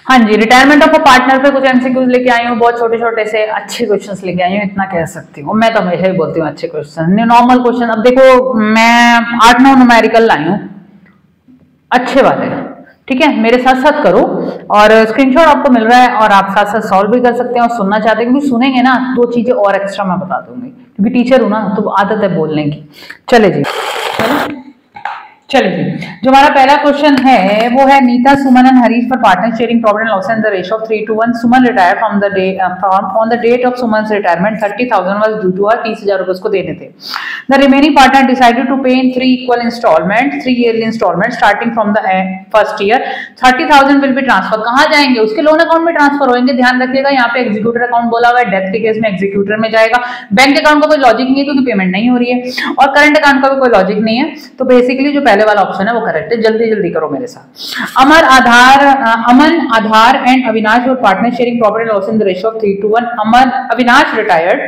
हाँ जी, retirement of a partner पे कुछ एमसीक्यूज लेके आई हूँ, बहुत छोटे छोटे से अच्छे क्वेश्चंस लेके आई हूँ, इतना कह सकती हूँ। मैं तो हमेशा ही बोलती हूँ अच्छे क्वेश्चन, नॉर्मल क्वेश्चन। अब देखो मैं 8-9 न्यूमेरिकल लाई हूँ अच्छे वाले, ठीक है। मेरे साथ साथ करो और स्क्रीनशॉट आपको मिल रहा है और आप साथ साथ सॉल्व भी कर सकते हैं और सुनना चाहते हैं, क्योंकि सुनेंगे ना 2 चीजें और एक्स्ट्रा मैं बता दूंगी, क्योंकि टीचर हूं ना तो आदत है बोलने की। चले जी, चलिए जी, जो हमारा पहला क्वेश्चन है वो है Nita, Suman and Harish for partner sharing profit and loss in the ratio of 3:1। Suman retire from the day on the date of Suman's retirement 30,000 was due to her, 30,000 रुपए उसको देने थे। The remaining partner decided to pay in 3 equal installment, 3 yearly installment starting from the first year. 30,000 will be transfer, कहाँ जाएंगे? उसके loan account में transfer होंगे। ध्यान रखिएगा यहाँ पे एग्जीक्यूटर अकाउंट बोला हुआ है, डेथ के केस में एग्जीक्यूटर में जाएगा। बैंक अकाउंट का कोई लॉजिक नहीं है क्योंकि पेमेंट नहीं हो रही है, और करंट अकाउंट का भी कोई लॉजिक नहीं है। तो बेसिकली जो पहले वाला ऑप्शन है वो करेक्ट है। जल्दी जल्दी करो मेरे साथ। Aman, Adhar and Avinash were partner sharing profit and loss in the ratio of 3:1। Avinash retired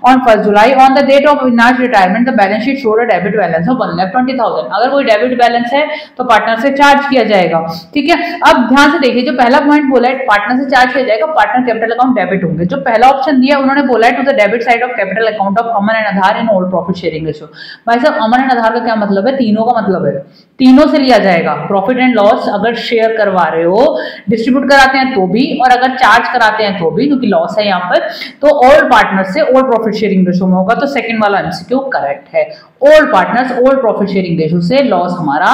on 1st July. On the date of Avinash retirement, the balance sheet showed a debit balance of 1,20,000. अगर कोई डेबिट बैलेंस है तो partner से charge किया जाएगा, ठीक है। अब ध्यान से देखिए, जो पहला पॉइंट बोला है पार्टनर से चार्ज किया जाएगा, पार्टनर कैपिटल अकाउंट डेबिट होंगे। जो पहला ऑप्शन दिया उन्होंने बोला है to the debit side of capital account of Aman and Aadhar in old profit sharing ratio. भाई साहब, अमन एंड आधार का क्या मतलब है? तीनों का मतलब है, तीनों से लिया जाएगा। प्रॉफिट एंड लॉस अगर शेयर करवा रहे हो, डिस्ट्रीब्यूट कराते हैं तो भी, और अगर चार्ज कराते हैं तो भी, क्योंकि लॉस है यहाँ पर, तो ओल्ड पार्टनर से ओल्ड प्रॉफिट शेयरिंग रेशियो में होगा। तो सेकंड वाला एमसीक्यू करेक्ट है। Old partners old profit sharing ratio से लॉस हमारा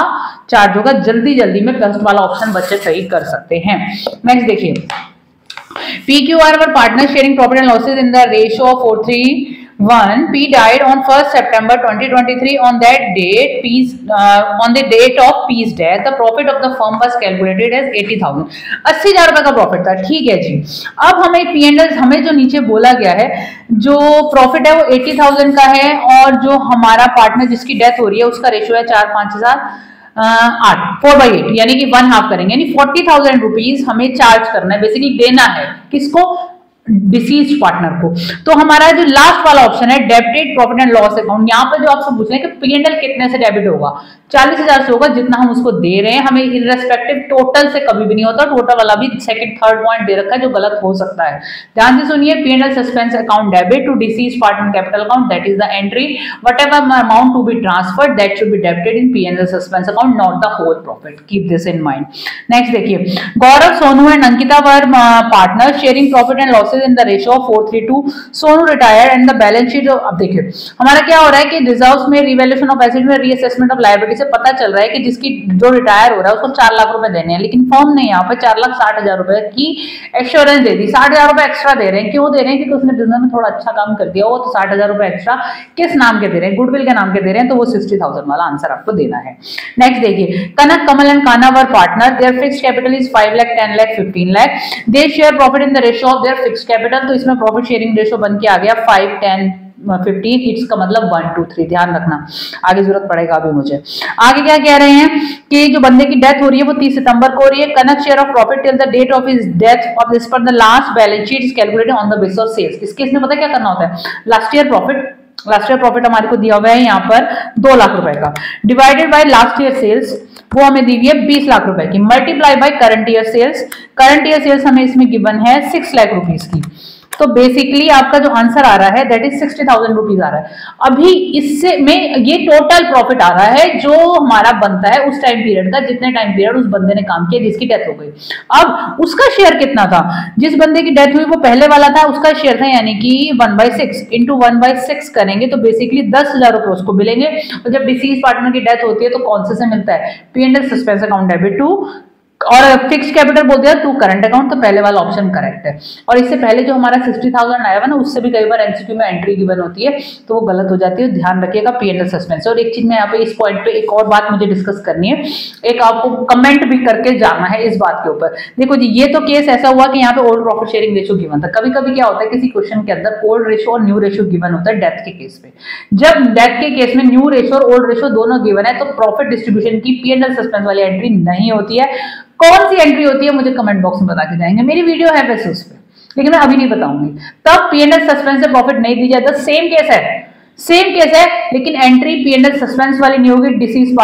चार्ज होगा। जल्दी जल्दी में फर्स्ट वाला ऑप्शन बच्चे सही कर सकते हैं। नेक्स्ट देखिए, PQR were partner sharing profit and losses in the ratio of 4:3:1. P died on 1st September 2023. On that date, on the date of P's death, the profit of the firm was calculated as 80,000. 80,000 रुपए का profit था, ठीक है जी। अब हमें P&L, हमें जो नीचे बोला गया है, जो प्रॉफिट है वो 80,000 का है, और जो हमारा पार्टनर जिसकी डेथ हो रही है उसका रेशियो है 4/8, यानी कि 1/2 करेंगे, यानी 40,000 रुपीज हमें चार्ज करना है, बेसिकली देना है। किसको? डिसीज पार्टनर को। तो हमारा जो लास्ट वाला ऑप्शन है debited profit and loss account, यहाँ पर जो आपसे पूछ रहे हैं कि P&L कितने से डेबिट होगा, 40,000 से होगा, जितना हम उसको दे रहे हैं। हमें इररेस्पेक्टिव टोटल से कभी भी नहीं होता, टोटल वाला भी सेकंड थर्ड पॉइंट दे रखा है जो गलत हो सकता है। ध्यान से सुनिए, P&L suspense account debit to deceased partner capital account, that is the entry. Whatever amount to be transferred that should be debited in P&L suspense account, not the whole profit. Keep this in mind. Next देखिए, Gaurav, Sonu and Ankita were partner sharing profit and losses in the ratio of 4:3:2. Sonu retired and the balance sheet. अब देखिए हमारा क्या हो रहा है कि reserves में, रिवैल्यूएशन ऑफ एसेट में, रीअसेसमेंट ऑफ लायबिलिटी से पता चल रहा है कि जिसकी जो रिटायर हो रहा है उसको 4 लाख रुपए देने हैं, लेकिन फर्म ने यहाँ पर 4,60,000 रुपए की एश्योरेंस दे दी। 60,000 रुपए एक्स्ट्रा दे रहे हैं। क्यों दे रहे हैं? क्योंकि उसने बिजनेस में थोड़ा अच्छा काम कर दिया हो, तो 60,000 रुपए एक्स्ट्रा किस नाम के दे रहे हैं? गुडविल के नाम के दे रहे हैं, तो वो 60,000 वाला आंसर आपको देना है। नेक्स्ट देखिए, Kanak, Kamal and Kanha were partner, their fixed capital is 5 lakh, 10 lakh, 15 lakh. They share profit in the ratio of their fixed capital, तो इसमें प्रॉफिट शेयरिंग रेशियो बन के आ गया 5, 10, 15, इट्स का मतलब 1, 2, 3। ध्यान रखना, आगे जरूरत पड़ेगा अभी मुझे। आगे क्या कह रहे हैं कि जो बंदे की डेथ हो रही है वो 30 सितंबर को हो रही है। Kanak share of profit till the date of his death of this per the last balance sheet is calculated on the basis of sales. इस केस में पता क्या करना होता है? लास्ट ईयर प्रॉफिट हमारे को दिया हुआ है यहाँ पर 2 लाख रुपए का, divided by last year sales, वो हमें दी हुई है 20 लाख रुपए की, multiply by current year sales. Current year sales हमें इसमें गिवन है 6 लाख रुपीज की। तो बेसिकली आपका जो आंसर आ रहा है दैट इज 60,000 रुपीज आ रहा है। अभी इससे में ये टोटल प्रॉफिट आ रहा है जो हमारा बनता है उस टाइम पीरियड का, जितने टाइम पीरियड उस बंदे ने काम किया जिसकी डेथ हो गई। अब उसका शेयर कितना था? जिस बंदे की डेथ हुई वो पहले वाला था, उसका शेयर था, यानी कि 1/6 इंटू 1/6 करेंगे तो बेसिकली 10,000 रुपए उसको मिलेंगे। और जब डिसीज पार्टनर की डेथ होती है तो कौन से मिलता है? P&L suspense account debit to, और फिक्स्ड कैपिटल बोल दिया टू करंट अकाउंट, तो पहले वाला ऑप्शन करेक्ट है। और इससे पहले जो हमारा 60,000 आया हुआ ना, उससे भी कई बार एमसीक्यू में एंट्री गिवन होती है तो वो गलत हो जाती है। ध्यान रखिएगा P&L सस्पेंस। और एक चीज मैं यहाँ पे इस पॉइंट पे एक और बात मुझे डिस्कस करनी है, एक आपको कमेंट भी करके जाना है इस बात के ऊपर। देखो जी, ये तो केस ऐसा हुआ कि यहाँ पे old profit sharing ratio given था। कभी कभी क्या होता है किसी क्वेश्चन के अंदर ओल्ड रेशियो और न्यू रेशियो गिवन होता है डेथ के केस में। जब डेथ के केस में न्यू रेशियो और ओल्ड रेशियो दोनों गिवन है तो प्रॉफिट डिस्ट्रीब्यूशन की P&L सस्पेंस वाली एंट्री नहीं होती है। कौन सी एंट्री होती है मुझे कमेंट बॉक्स में बता के जाएंगे, मेरी वीडियो है वैसे उस पर, लेकिन मैं अभी नहीं बताऊंगी। तब P&L सस्पेंस से प्रॉफिट नहीं दी जाता। सेम केस है लेकिन एंट्री P&L सस्पेंस वाली नहीं होगी डिसीज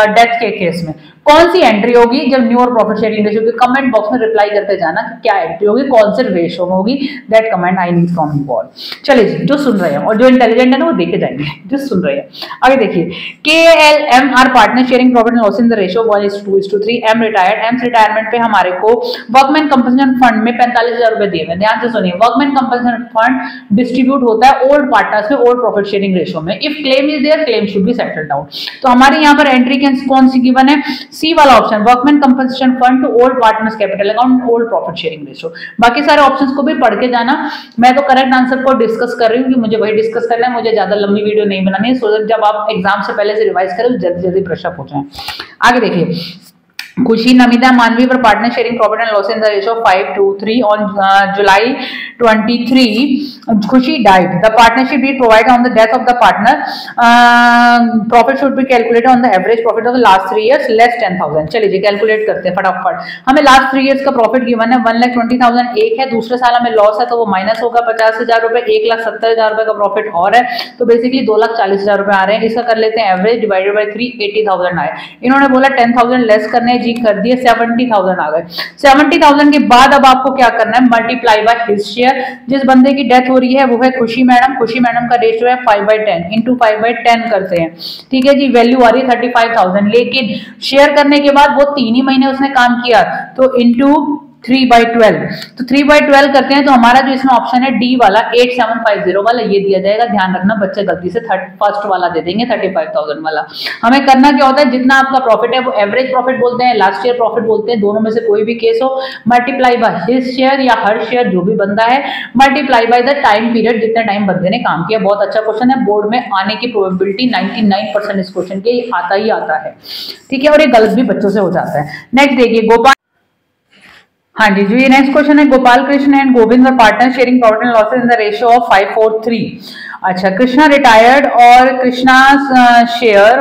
डेथ के केस में। कौन सी एंट्री होगी जब न्यू और प्रॉफिट शेयरिंग रेशियो, के कमेंट बॉक्स में रिप्लाई करते जाना कि क्या एंट्री होगी, कौन से रेशियो में होगी, that comment I need from you all. चलिए जी, जो सुन रहे हैं और जो इंटेलिजेंट है ना वो देखे जाएंगे, जो सुन रहे हैं। आगे देखिए, KLM are partner sharing profit and loss in the ratio 1:2:3। M retired, M retirement पे हमारे को वर्कमैन कंपनसेशन फंड में 45,000 रुपए दिए हुए। ध्यान से सुनिए, वर्कमैन कंपनसेशन फंड डिस्ट्रीब्यूट होता है ओल्ड पार्टनर्स में ओल्ड प्रॉफिट शेयरिंग रेशियो में। If claim is there, claim should be settled down. तो हमारे यहाँ पर एंट्री कौन सी गिवन है, सी वाला option, workman compensation fund to old partners capital account old profit sharing ratio. बाकी सारे ऑप्शंस को भी पढ़ के जाना। मैं तो करेक्ट आंसर को डिस्कस कर रही हूँ कि मुझे वही डिस्कस करना है, मुझे ज्यादा लंबी वीडियो नहीं बनानी है, सो जब आप एग्जाम से पहले से रिवाइज करें जल्दी जल्दी ब्रशअप हो जाए। आगे देखिए, खुशी नमिता मानवी पर partner sharing profit and loss in the ratio 5:3 on July 23 खुशी died. The partnership be provided on the death of the partner. Profit should be calculated on the average profit of the last 3 years less 10,000. चलिए जी calculate करते हैं फटाफट। हमें last 3 years का profit given है 1,20,000 एक है, दूसरे साल हमें लॉस है तो वो माइनस होगा 50,000 रुपए, 1,70,000 रुपए का प्रॉफिट और है तो बेसिकली 2,40,000 रुपए आ रहे हैं। इसका कर लेते हैं एवरेज डिवाइडेड बाई 3, 80,000 आए। इन्होंने बोला 10,000 लेस करने जी, कर दिए 70,000 आ गए। 70,000 के बाद अब आपको क्या करना है, मल्टीप्लाई बाय हिज शेयर। जिस बंदे की डेथ हो रही है वो है खुशी मैडम, खुशी मैडम का रेशियो है 5/10 इंटू 5/10 करते हैं, ठीक है जी। वैल्यू आ रही है 35,000, लेकिन शेयर करने के बाद वो 3 ही महीने उसने काम किया तो इंटू 3/12, तो 3/12 करते हैं तो हमारा जो इसमें ऑप्शन है डी वाला 8750 वाला ये दिया जाएगा। ध्यान रखना बच्चे गलती से फर्स्ट वाला दे देंगे 35,000 वाला। हमें करना क्या होता है, जितना आपका प्रॉफिट है वो एवरेज प्रॉफिट बोलते हैं, लास्ट ईयर प्रॉफिट बोलते हैं, दोनों में से कोई भी केस हो, मल्टीप्लाई बाय हिज शेयर या हर शेयर जो भी बंदा है, multiply by the time period जितने टाइम बंदे ने काम किया। बहुत अच्छा क्वेश्चन है, बोर्ड में आने की प्रोबेबिलिटी 99% इस क्वेश्चन के आता ही आता है, ठीक है, और ये गलत भी बच्चों से हो जाता है। नेक्स्ट देखिए, गोपाल, हाँ जी, जो ये नेक्स्ट क्वेश्चन है, Gopal Krishna and Govind were partner sharing profit and losses in the ratio of 5:4:3। अच्छा, कृष्णा रिटायर्ड और Krishna share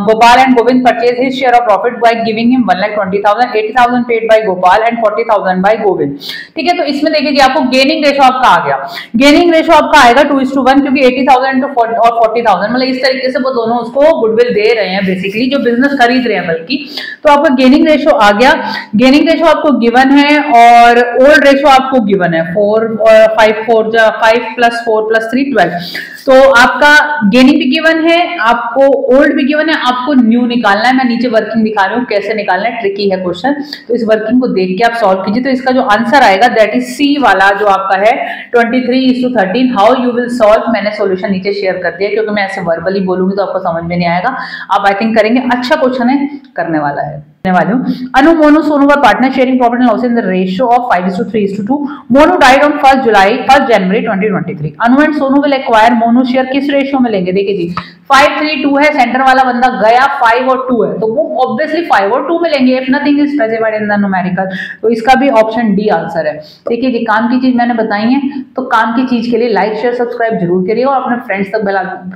Gopal and Govind purchase his share of profit by giving him 1,20,000, 80,000 paid by Gopal and 40,000 by Govind, ठीक है। तो इसमें देखिए जी आपको गेनिंग रेशो आपका आ गया, गेनिंग रेशो आपका आएगा 2:1 क्योंकि 80,000 और 40,000 मतलब इस तरीके से वो दोनों उसको गुडविल दे रहे हैं बेसिकली, जो बिजनेस खरीद रहे हैं बल्कि। तो आपका गेनिंग रेशो आ गया, गेनिंग रेशो आपको गिवन है और ओल्ड रेशो आपको गिवन है 5 + 4 + 3 12। तो आपका गेनिंग भी गिवन है, आपको ओल्ड भी गिवन है, आपको न्यू निकालना है। मैं नीचे वर्किंग दिखा रही हूँ कैसे निकालना है, ट्रिकी है क्वेश्चन, तो इस वर्किंग को देख के आप सॉल्व कीजिए। तो इसका जो आंसर आएगा दैट इज सी वाला जो आपका है 23:13। हाउ यू विल सॉल्व, मैंने सॉल्यूशन नीचे शेयर कर दिया क्योंकि मैं ऐसे वर्बली बोलूंगी तो आपको समझ में नहीं आएगा। आप आई थिंक करेंगे, अच्छा क्वेश्चन है, करने वाला है। Anu Monu Sonu were partner sharing profit and loss in the ratio of 5:3:2। Monu died on 1 January 2023। Anu and Sonu will acquire Monu share किस रेशियो में लेंगे, देखिए जी 5:3:2 है, सेंटर वाला बंदा गया 5 और 2 है तो वो ऑब्वियसली 5 और 2 में लेंगे if nothing is specified in the numerical. तो इसका भी ऑप्शन डी आंसर है। देखिए जी, काम की चीज मैंने बताई है, तो काम की चीज के लिए लाइक शेयर सब्सक्राइब जरूर करिए और अपने फ्रेंड्स तक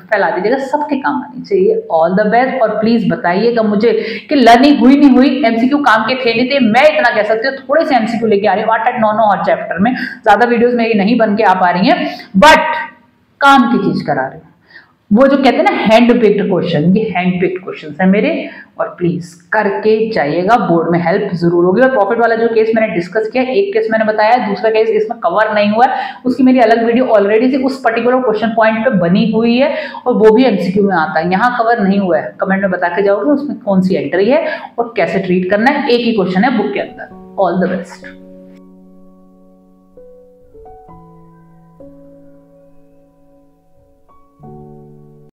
फैला दीजिएगा, सबके काम आनी चाहिए। ऑल द बेस्ट, और प्लीज बताइएगा मुझे कि लर्निंग हुई नहीं हुई, एमसीक्यू काम के थे नहीं थे। मैं इतना कह सकती हूँ थोड़े से एमसीक्यू लेके आ रही हूँ 8-8, 9-9 हर चैप्टर में, ज्यादा वीडियोस मेरी नहीं बन के आ पा रही है, बट काम की चीज करा रही हूँ। वो जो कहते हैं ना हैंड पिक्ड क्वेश्चन, ये हैंड पिक्ड क्वेश्चन है मेरे, और प्लीज करके जाइएगा, बोर्ड में हेल्प जरूर होगी। और प्रॉफिट वाला जो केस मैंने डिस्कस किया, एक केस मैंने बताया, दूसरा केस इसमें कवर नहीं हुआ है, उसकी मेरी अलग वीडियो ऑलरेडी से उस पर्टिकुलर क्वेश्चन पॉइंट पे बनी हुई है और वो भी एमसीक्यू में आता है, यहाँ कवर नहीं हुआ है। कमेंट में बता के जाओगे उसमें कौन सी एंट्री है और कैसे ट्रीट करना है, एक ही क्वेश्चन है बुक के अंदर। All the best.